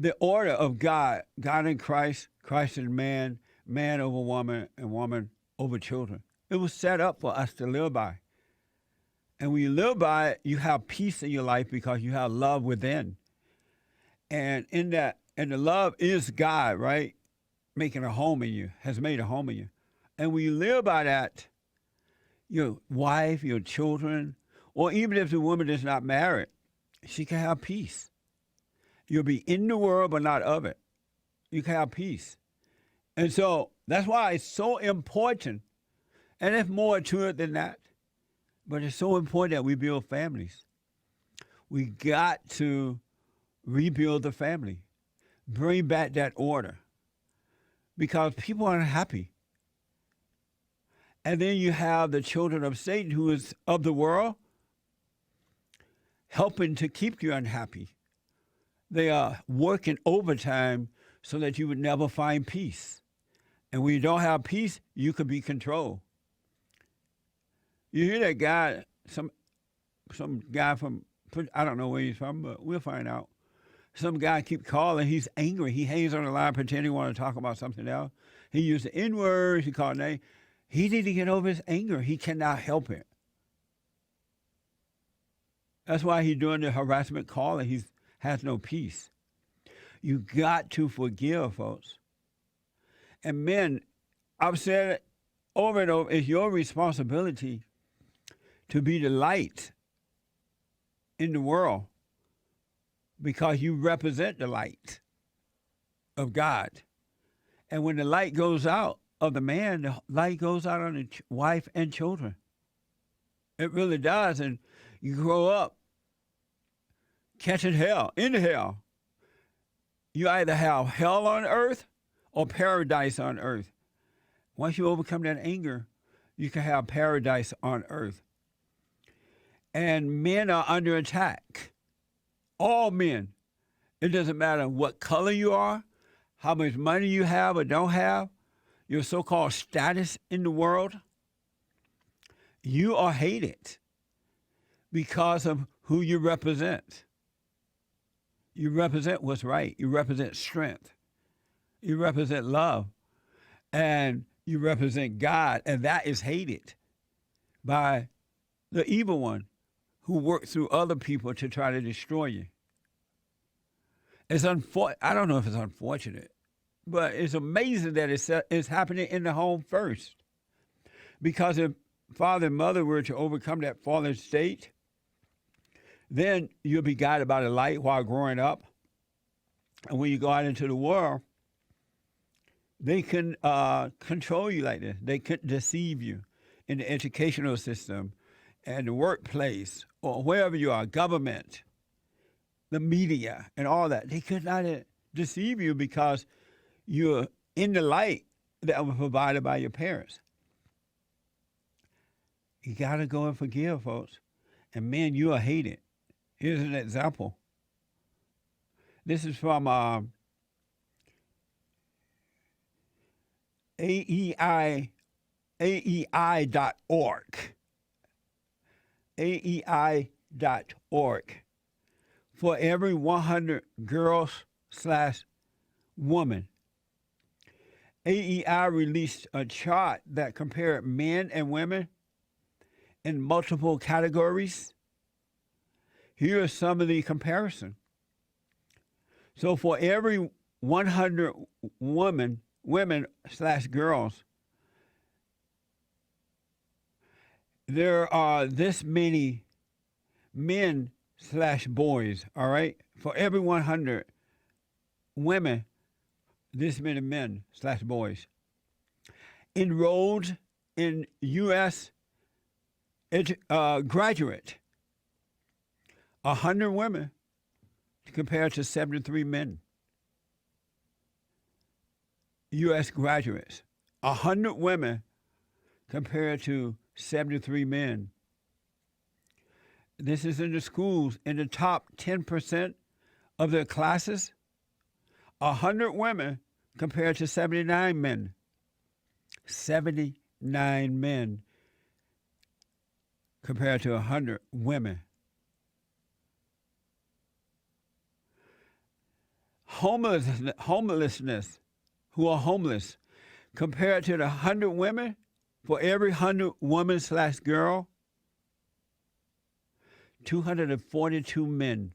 the order of God, God in Christ, Christ in man, man over woman, and woman over children. It was set up for us to live by. And when you live by it, you have peace in your life because you have love within. And in that, and the love is God, right? Making a home in you, has made a home in you. And when you live by that, your wife, your children, or even if the woman is not married, she can have peace. You'll be in the world, but not of it. You can have peace. And so that's why it's so important. And there's more to it than that. But it's so important that we build families. We got to rebuild the family, bring back that order, because people aren't happy. And then you have the children of Satan, who is of the world, helping to keep you unhappy. They are working overtime so that you would never find peace. And when you don't have peace, you could be controlled. You hear that guy, some guy from, I don't know where he's from, but we'll find out. Some guy keep calling. He's angry. He hangs on the line, pretending he want to talk about something else. He used the N-words. He called name. He didn't get over his anger. He cannot help it. That's why he's doing the harassment call and he has no peace. You got to forgive, folks. And men, I've said it over and over, it's your responsibility to be the light in the world because you represent the light of God. And when the light goes out of the man, the light goes out on the wife and children. It really does. And you grow up catching hell, in hell. You either have hell on earth or paradise on earth. Once you overcome that anger, you can have paradise on earth. And men are under attack. All men. It doesn't matter what color you are, how much money you have or don't have, your so-called status in the world. You are hated because of who you represent. You represent what's right. You represent strength. You represent love. And you represent God. And that is hated by the evil one who works through other people to try to destroy you. It's I don't know if it's unfortunate, but it's amazing that it's happening in the home first. Because if father and mother were to overcome that fallen state, then you'll be guided by the light while growing up. And when you go out into the world, they can control you like this. They can deceive you in the educational system and the workplace or wherever you are, government, the media, and all that. They could not deceive you because you're in the light that was provided by your parents. You got to go and forgive, folks. And man, you are hated. Here's an example. This is from AEI.org. AEI.org. For every 100 girls/women, AEI released a chart that compared men and women in multiple categories. Here are some of the comparison. So for every 100 women/girls, there are this many men/boys, all right? For every 100 women, this many men/boys. Enrolled in U.S. Graduate, 100 women compared to 73 men. U.S. graduates, 100 women compared to 73 men. This is in the schools. In the top 10% of their classes, 100 women compared to 79 men. 79 men compared to 100 women. homelessness, who are homeless, compared to the 100 women, for every 100 woman/girl, 242 men.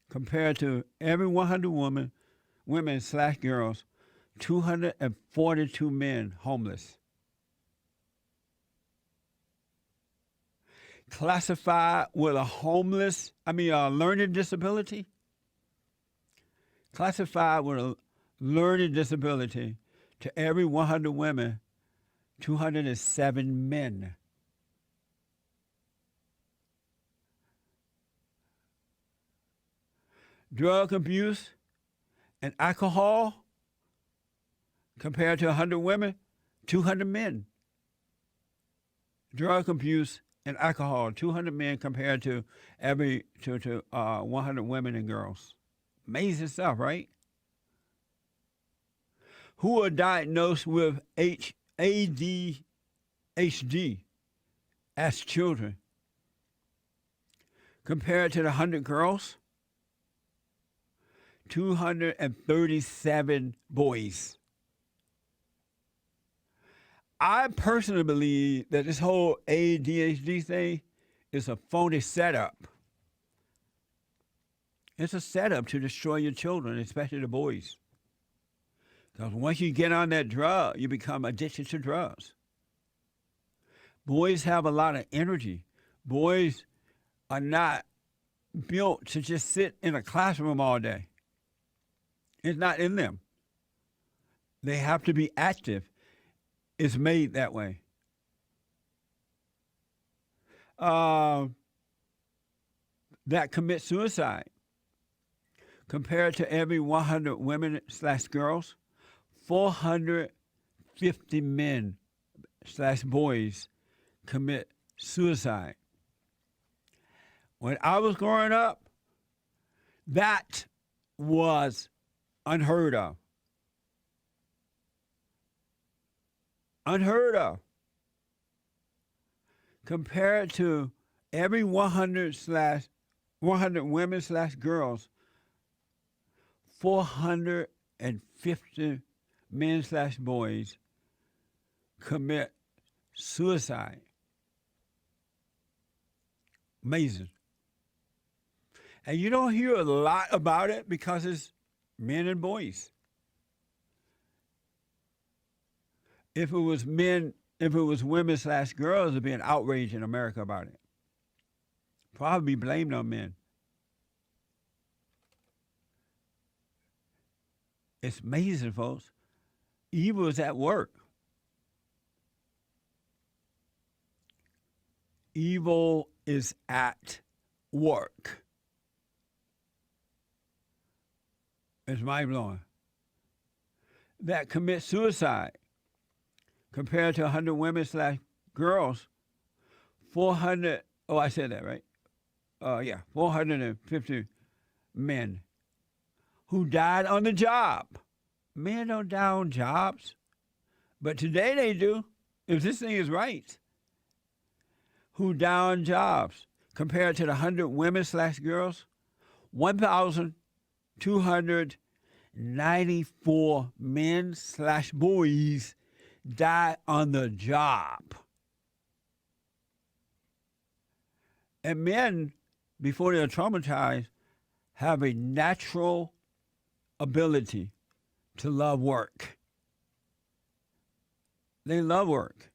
Compared to every 100 women/girls, 242 men homeless. Classified with a learning disability. Classified with a learning disability to every 100 women, 207 men. Drug abuse and alcohol, compared to 100 women, 200 men. Drug abuse and alcohol, 200 men compared to 100 women and girls. Amazing stuff, right? Who are diagnosed with ADHD as children, compared to the 100 girls, 237 boys. I personally believe that this whole ADHD thing is a phony setup. It's a setup to destroy your children, especially the boys. Because once you get on that drug, you become addicted to drugs. Boys have a lot of energy. Boys are not built to just sit in a classroom all day. It's not in them. They have to be active. It's made that way. That commit suicide, compared to every 100 women/girls, 450 men/boys commit suicide. When I was growing up, that was unheard of. Unheard of. Compared to every 100 women/girls, 450 men/boys commit suicide. Amazing. And you don't hear a lot about it because it's men and boys. If it was women/girls, there'd be an outrage in America about it. Probably blamed on men. It's amazing, folks. Evil is at work. Evil is at work. It's mind-blowing. That commit suicide, compared to 100 women/girls, 400, I said that, right? 450 men who died on the job. Men don't die on jobs, but today they do, if this thing is right. Who die on jobs, compared to the 100 women/girls, 1,294 men/boys die on the job. And men, before they're traumatized, have a natural ability to love work. They love work.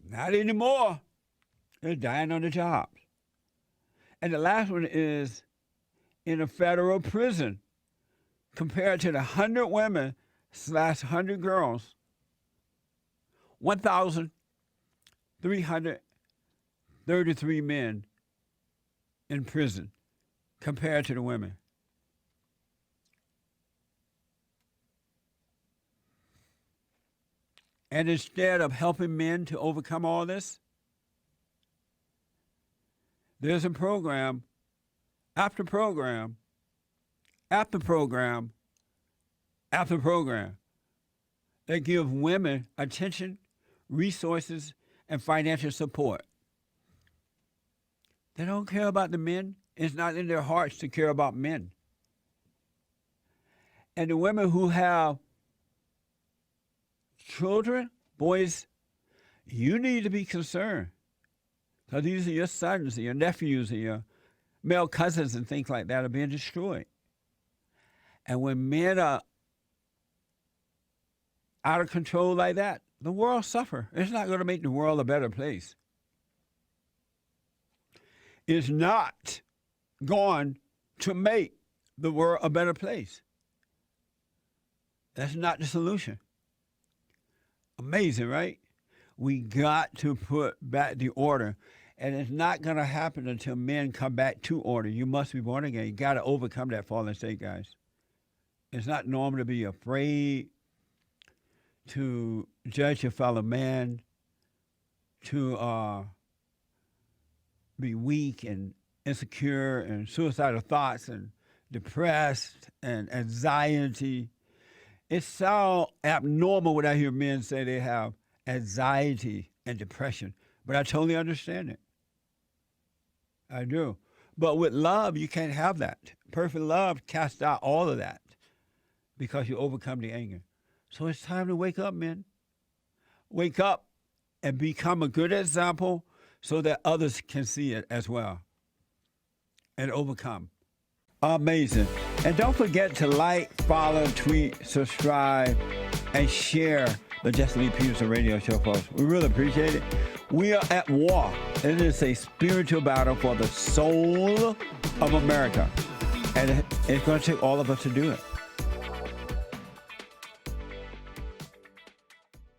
Not anymore. They're dying on the jobs. And the last one is in a federal prison, compared to the 100 women/100 girls, 1,333 men in prison compared to the women. And instead of helping men to overcome all this, there's a program after program after program after program that give women attention, resources, and financial support. They don't care about the men. It's not in their hearts to care about men. And the women who have children, boys, you need to be concerned. Because these are your sons and your nephews and your male cousins and things like that are being destroyed. And when men are out of control like that, the world suffers. It's not going to make the world a better place. It's not going to make the world a better place. That's not the solution. Amazing, right? We got to put back the order. And it's not going to happen until men come back to order. You must be born again. You got to overcome that fallen state, guys. It's not normal to be afraid, to judge your fellow man, to be weak and insecure and suicidal thoughts and depressed and anxiety. It's so abnormal when I hear men say they have anxiety and depression, but I totally understand it. I do. But with love, you can't have that. Perfect love casts out all of that because you overcome the anger. So it's time to wake up, men. Wake up and become a good example so that others can see it as well and overcome. Amazing. And don't forget to like, follow, tweet, subscribe, and share the Jesse Lee Peterson radio show, folks. We really appreciate it. We are at war. It is a spiritual battle for the soul of America. And it's going to take all of us to do it.